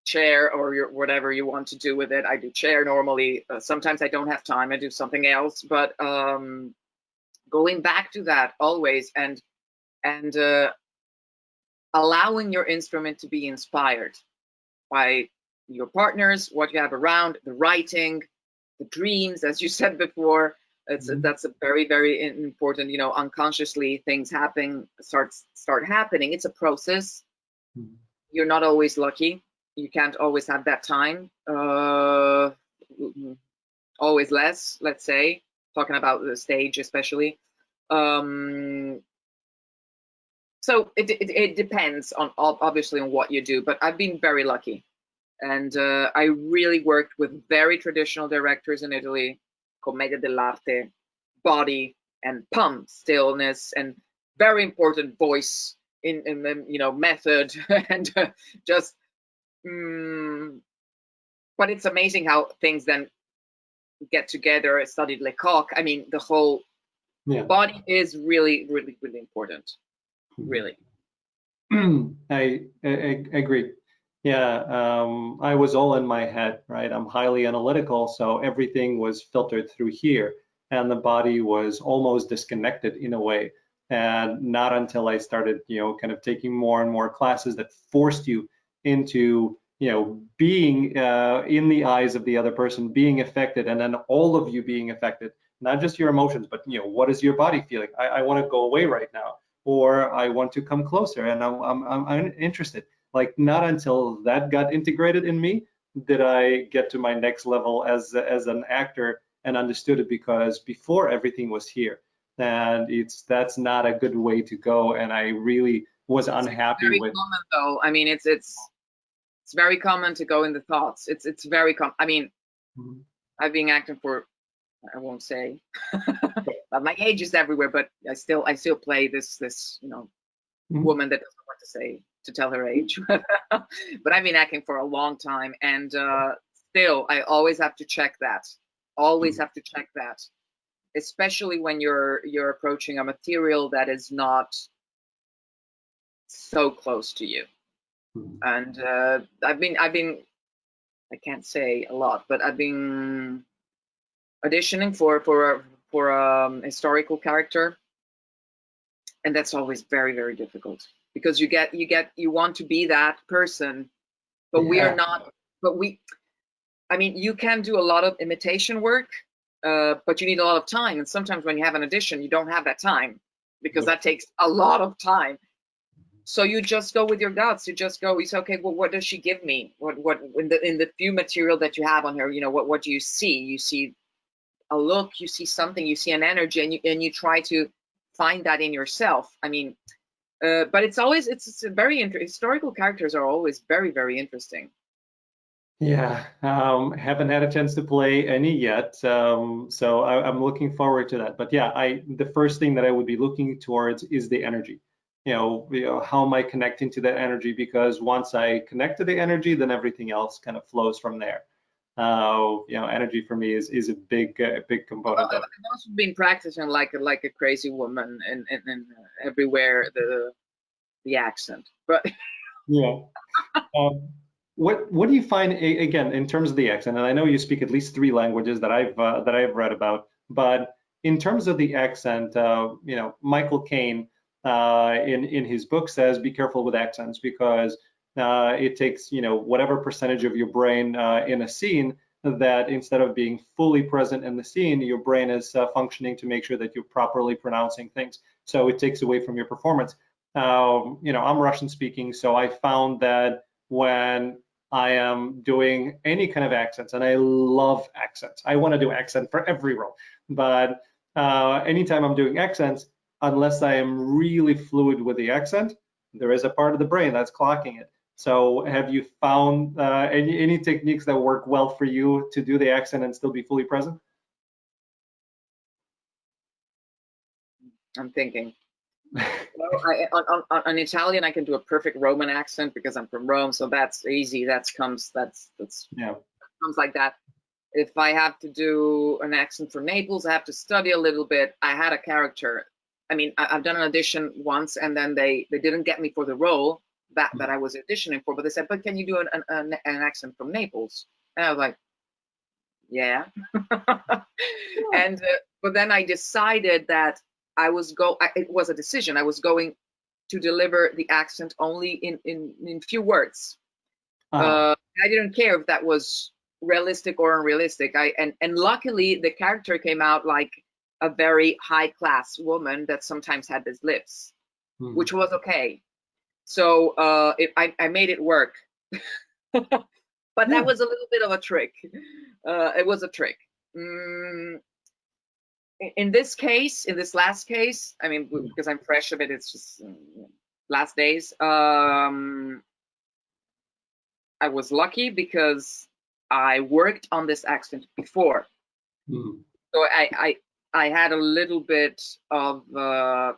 chair, or whatever you want to do with it. I do chair normally. Sometimes I don't have time, I do something else, but going back to that always, and allowing your instrument to be inspired by your partners, what you have around, the writing, the dreams, as you said before. That's a very, very important, unconsciously things start happening. It's a process. You're not always lucky. You can't always have that time. Always less, let's say, talking about the stage especially. So it depends on, obviously, on what you do, but I've been very lucky. And I really worked with very traditional directors in Italy, Commedia dell'arte, body and pump, stillness, and very important voice in method, and just. But it's amazing how things then get together. I studied Lecoq. I mean, the whole body is really, really, really important. Really. I agree. Yeah, I was all in my head, right? I'm highly analytical, so everything was filtered through here, and the body was almost disconnected in a way. And not until I started, kind of taking more and more classes that forced you into, you know, being in the eyes of the other person, being affected, and then all of you being affected, not just your emotions, but, you know, what is your body feeling? I want to go away right now, or I want to come closer, and I'm interested. Like, not until that got integrated in me did I get to my next level as an actor and understood it, because before everything was here, and that's not a good way to go, and I really was unhappy very with. common, though. I mean, it's very common to go in the thoughts. It's very common. I mean, I've been acting for, I won't say, but my age is everywhere. But I still play this you know, woman that doesn't want to tell her age. But I've been acting for a long time, and still I always have to check that. Always have to check that, especially when you're approaching a material that is not so close to you. And I've been I can't say a lot, but I've been auditioning for a historical character, and that's always very, very difficult, because you want to be that person, but we are not. But I mean, you can do a lot of imitation work, but you need a lot of time, and sometimes when you have an audition, you don't have that time, because that takes a lot of time. So you just go with your guts. You just go. You say, okay, well, what does she give me? What in the few material that you have on her? You know, what do you see? You see a look. You see something. You see an energy, and you try to find that in yourself. I mean, but it's a very interesting. Historical characters are always very, very interesting. Yeah, haven't had a chance to play any yet, so I'm looking forward to that. But yeah, the first thing that I would be looking towards is the energy. You know, how am I connecting to that energy? Because once I connect to the energy, then everything else kind of flows from there. You know, energy for me is a big component of it. I've also been practicing like a crazy woman, and everywhere the accent, but Yeah. What do you find, again, in terms of the accent? And I know you speak at least 3 languages that I've read about, but in terms of the accent, you know, Michael Caine in his book says, be careful with accents, because it takes, you know, whatever percentage of your brain in a scene, that instead of being fully present in the scene, your brain is functioning to make sure that you're properly pronouncing things. So it takes away from your performance. You know, I'm Russian speaking, so I found that when I am doing any kind of accents, and I love accents, I want to do accent for every role, but anytime I'm doing accents, unless I am really fluid with the accent, there is a part of the brain that's clocking it. So have you found any techniques that work well for you to do the accent and still be fully present? I'm thinking. Well, on Italian, I can do a perfect Roman accent because I'm from Rome, so that's easy. That's comes like that. If I have to do an accent for Naples, I have to study a little bit. I had a character. I mean, I've done an audition once, and then they didn't get me for the role that I was auditioning for, but they said, "But can you do an accent from Naples?" And I was like, "Yeah." And but then I decided that it was a decision. I was going to deliver the accent only in few words. I didn't care if that was realistic or unrealistic. And luckily the character came out like a very high class woman that sometimes had these lips, which was okay. So I made it work. But that was a little bit of a trick. It was a trick. In this case, in this last case, I mean, because I'm fresh of it, it's just last days. I was lucky because I worked on this accent before, so I had a little bit of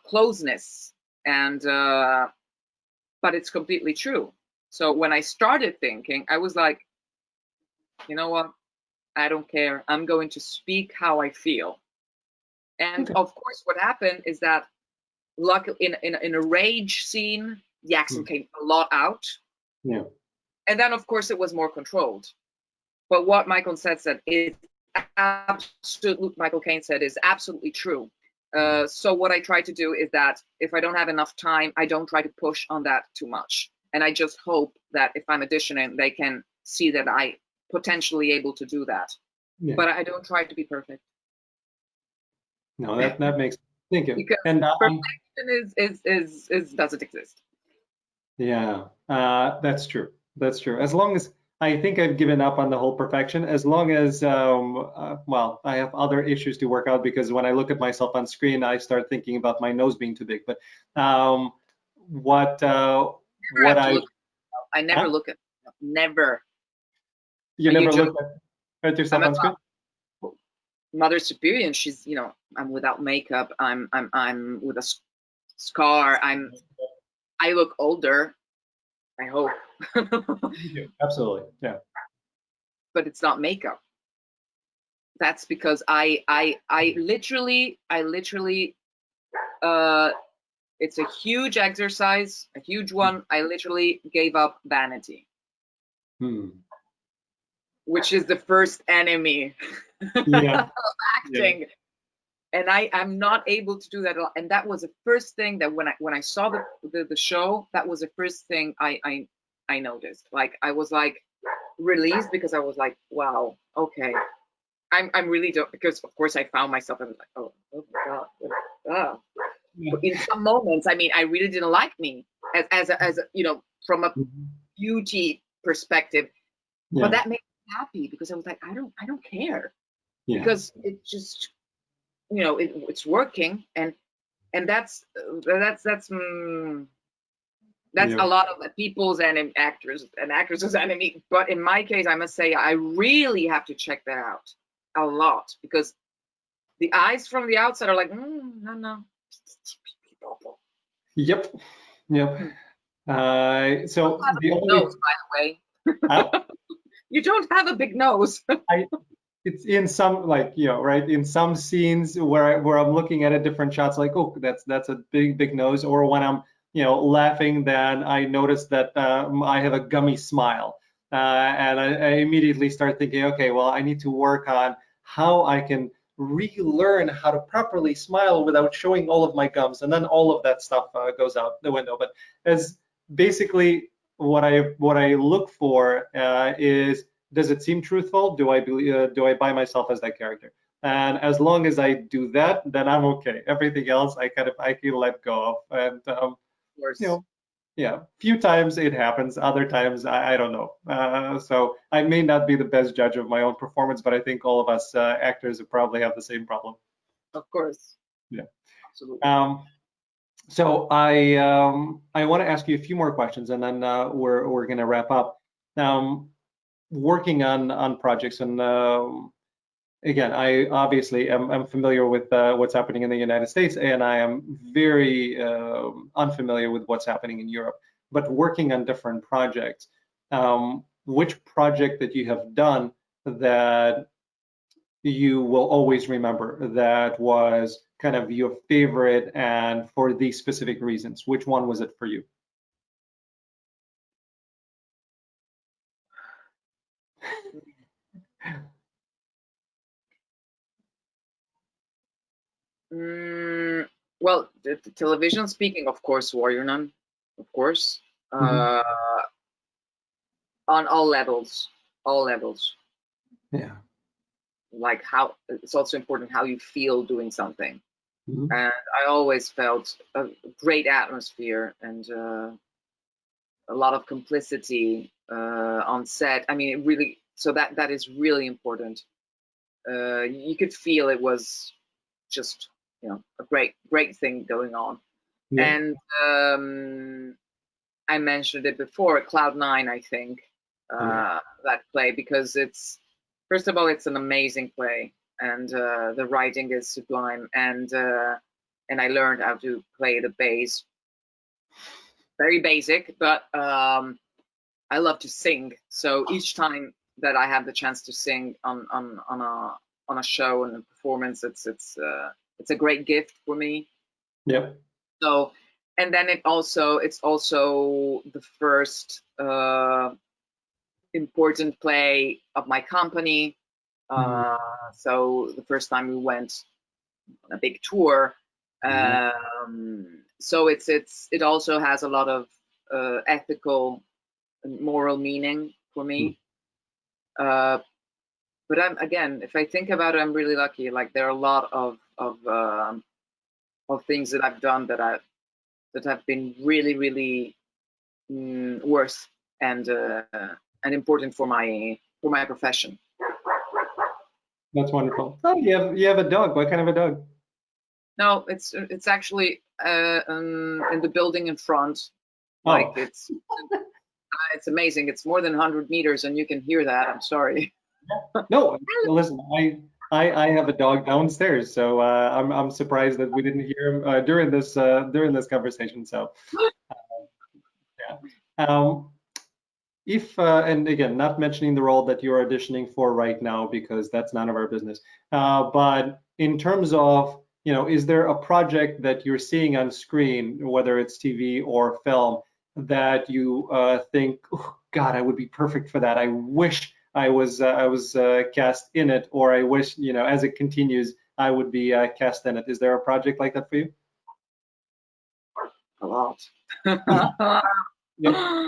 closeness, and but it's completely true. So when I started thinking, I was like, you know what? I don't care. I'm going to speak how I feel. And of course, what happened is that, luckily, in a rage scene, the accent came a lot out. Yeah. And then, of course, it was more controlled. But what Michael said is absolutely. Michael Caine said is absolutely true. So what I try to do is that if I don't have enough time, I don't try to push on that too much. And I just hope that if I'm auditioning, they can see that I potentially able to do that. Yeah. But I don't try to be perfect. No, that makes, thank you. Because And perfection is doesn't exist. yeah, that's true. That's true. As long as I think I've given up on the whole perfection, as long as well, I have other issues to work out, because when I look at myself on screen, I start thinking about my nose being too big. But what I I never look at never. You And never you look at yourself on screen? Mother Superion, she's, you know, I'm without makeup, I'm with a scar, I look older, I hope. Absolutely, yeah. But it's not makeup. That's because I literally it's a huge exercise, a huge one. I literally gave up vanity. Which is the first enemy yeah. of acting. Yeah. And I'm not able to do that. And that was the first thing that when I saw the show, that was the first thing I noticed. Like I was like released, because I was like, wow, okay, I'm really dope, because of course I found myself and was like, oh my god, oh. Yeah. In some moments, I mean, I really didn't like me as a, you know, from a beauty perspective, but that made me happy, because I was like, I don't care, because it just, you know, it's working, and that's a lot of people's and actors and actresses' enemy. But in my case, I must say I really have to check that out a lot, because the eyes from the outside are like, no. Yep. So the only nose, by the way. You don't have a big nose. It's in some, like, you know, right, in some scenes where I'm looking at a different shots, like, oh, that's a big nose, or when I'm, you know, laughing, then I notice that I have a gummy smile, and I immediately start thinking, okay, well, I need to work on how I can relearn how to properly smile without showing all of my gums, and then all of that stuff goes out the window. But as basically what I look for is, does it seem truthful? Do I buy myself as that character? And as long as I do that, then I'm okay. Everything else I can let go of. And you know, yeah, few times it happens. Other times I don't know. So I may not be the best judge of my own performance, but I think all of us actors probably have the same problem. Of course. Yeah. Absolutely. So I want to ask you a few more questions, and then we're going to wrap up. Working on projects, and again, I obviously am familiar with what's happening in the United States, and I am very unfamiliar with what's happening in Europe. But working on different projects, which project that you have done that you will always remember that was kind of your favorite, and for these specific reasons, which one was it for you? Well, the television speaking, of course, Warrior Nun, of course, on all levels, Yeah. Like how it's also important how you feel doing something. And I always felt a great atmosphere, and a lot of complicity on set. I mean, it really, so that is really important. You could feel it was just, you know, a great thing going on. And I mentioned it before, Cloud9, I think, that play, because it's, first of all, it's an amazing play, and the writing is sublime, and I learned how to play the bass. Very basic, but I love to sing. So each time that I have the chance to sing on a show and a performance, it's a great gift for me. Yep. So, and then it's also the first important play of my company. So the first time we went on a big tour. So it also has a lot of ethical and moral meaning for me. But again, if I think about it, I'm really lucky. Like there are a lot of things that I've done that have been really, really worth and important for my profession. That's wonderful. Oh, you have a dog. What kind of a dog? No, it's actually in the building in front. Like it's amazing. It's more than 100 meters, and you can hear that. I'm sorry. No, listen, I have a dog downstairs, so I'm surprised that we didn't hear him during this conversation. So yeah. If and again, not mentioning the role that you're auditioning for right now because that's none of our business. But in terms of, is there a project that you're seeing on screen, whether it's TV or film, that you think, oh, God, I would be perfect for that. I wish I was cast in it, or I wish, as it continues, I would be cast in it. Is there a project like that for you? A lot. Yeah.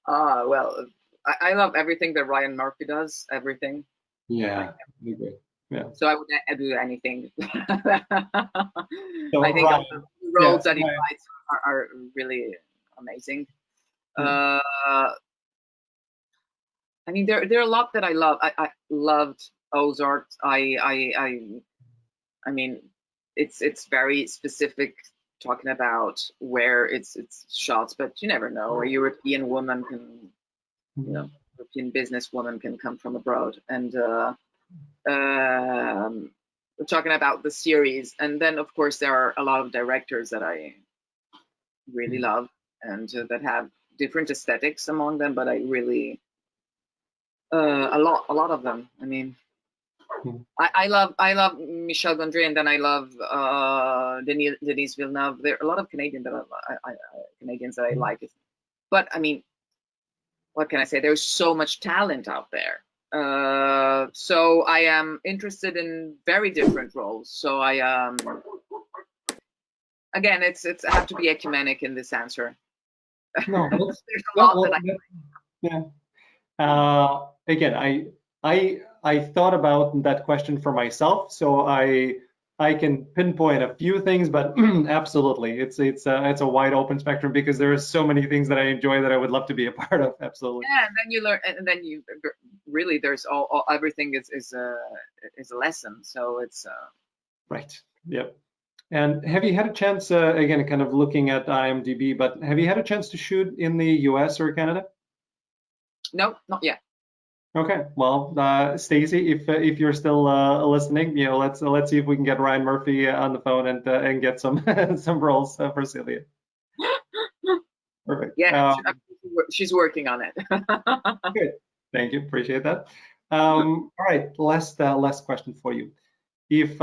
Well, I love everything that Ryan Murphy does. Everything. Yeah. Agree. Yeah. So I would do anything. So, I think Ryan, the roles that he writes are really amazing. Yeah. I mean, there are a lot that I love. I loved Ozark. I mean, it's very specific, talking about where it's shot, but you never know. A European woman can, European businesswoman can come from abroad, and we're talking about the series. And then, of course, there are a lot of directors that I really love and that have different aesthetics among them, but I really a lot of them. I mean, I love Michel Gondry, and then I love Denis Villeneuve. There are a lot of Canadians that I like. But I mean, what can I say? There's so much talent out there. So I am interested in very different roles. So I again, it's I have to be ecumenic in this answer. No, there's a lot that yeah. Again, I thought about that question for myself, so I can pinpoint a few things, but absolutely, it's a wide open spectrum because there are so many things that I enjoy that I would love to be a part of. Absolutely. Yeah, and then you learn, and then you really there's all everything is a lesson. So it's right. Yep. And have you had a chance, again, kind of looking at IMDb, but have you had a chance to shoot in the US or Canada? No, not yet. Okay, well, Stacy, if you're still listening, let's see if we can get Ryan Murphy on the phone and get some some roles for Sylvia. Perfect. Yeah, she's working on it. Good. Thank you. Appreciate that. All right, last question for you. If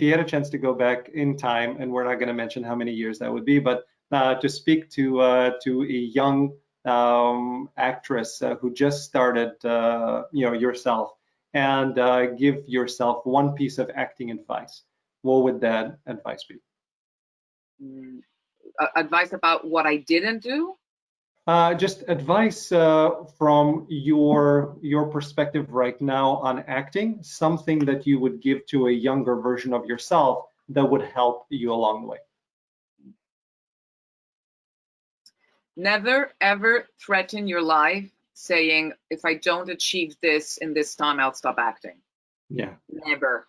you had a chance to go back in time, and we're not going to mention how many years that would be, but to speak to a young actress who just started, yourself, and give yourself one piece of acting advice, what would that advice be? Advice about what I didn't do? Just advice from your perspective right now on acting, something that you would give to a younger version of yourself that would help you along the way. Never ever threaten your life saying, if I don't achieve this in this time, I'll stop acting. Yeah. Never.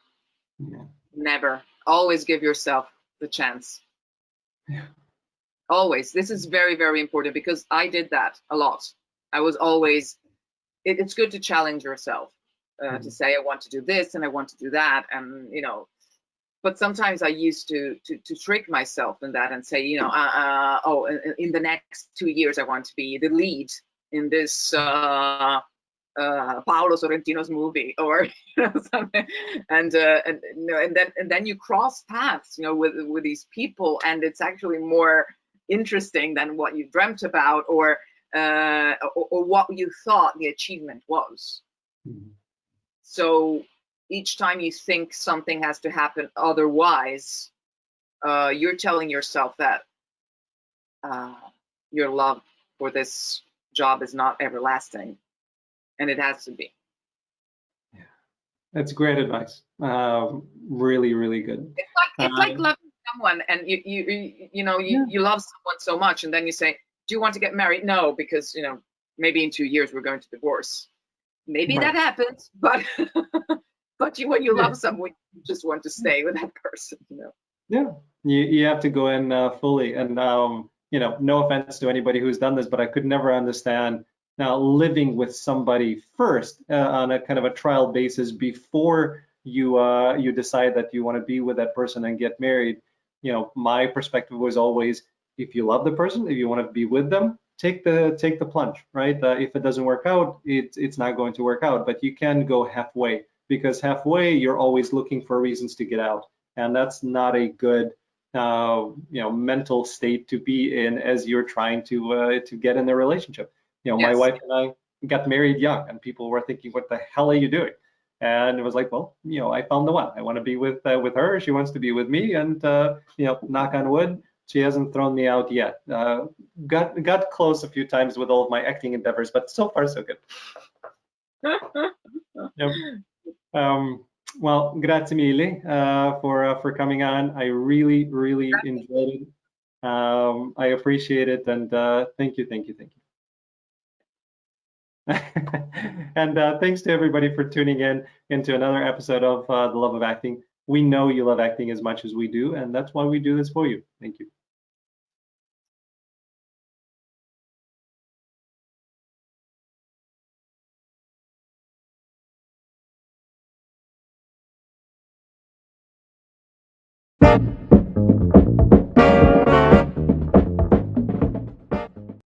Yeah. Never. Always give yourself the chance. Yeah. Always. This is very, very important because I did that a lot. I was always, it's good to challenge yourself, to say, I want to do this and I want to do that. And, but sometimes I used to trick myself in that and say, in the next 2 years, I want to be the lead in this Paolo Sorrentino's movie, or something. And then you cross paths, with these people, and it's actually more interesting than what you dreamt about, or what you thought the achievement was. So each time you think something has to happen otherwise, you're telling yourself that you're loved or this job is not everlasting, and it has to be. That's great advice. Really, really good. It's like loving someone, and you love someone so much, and then you say, "Do you want to get married?" No, because maybe in 2 years we're going to divorce. Maybe that happens, but when you love someone, you just want to stay with that person. Yeah, you have to go in fully, and no offense to anybody who's done this, but I could never understand now living with somebody first on a kind of a trial basis before you decide that you want to be with that person and get married. My perspective was always, if you love the person, if you want to be with them, take the plunge, right? If it doesn't work out, it's not going to work out, but you can go halfway, because halfway you're always looking for reasons to get out, and that's not a good mental state to be in as you're trying to get in a relationship. My Yes. wife and I got married young, and people were thinking, "What the hell are you doing?" And it was like, well, I found the one. I want to be with her. She wants to be with me, and knock on wood, she hasn't thrown me out yet. Got close a few times with all of my acting endeavors, but so far so good. Yep. Well, grazie mille for coming on. I really, really enjoyed it. I appreciate it, and thank you. And thanks to everybody for tuning in into another episode of The Love of Acting. We know you love acting as much as we do, and that's why we do this for you. Thank you.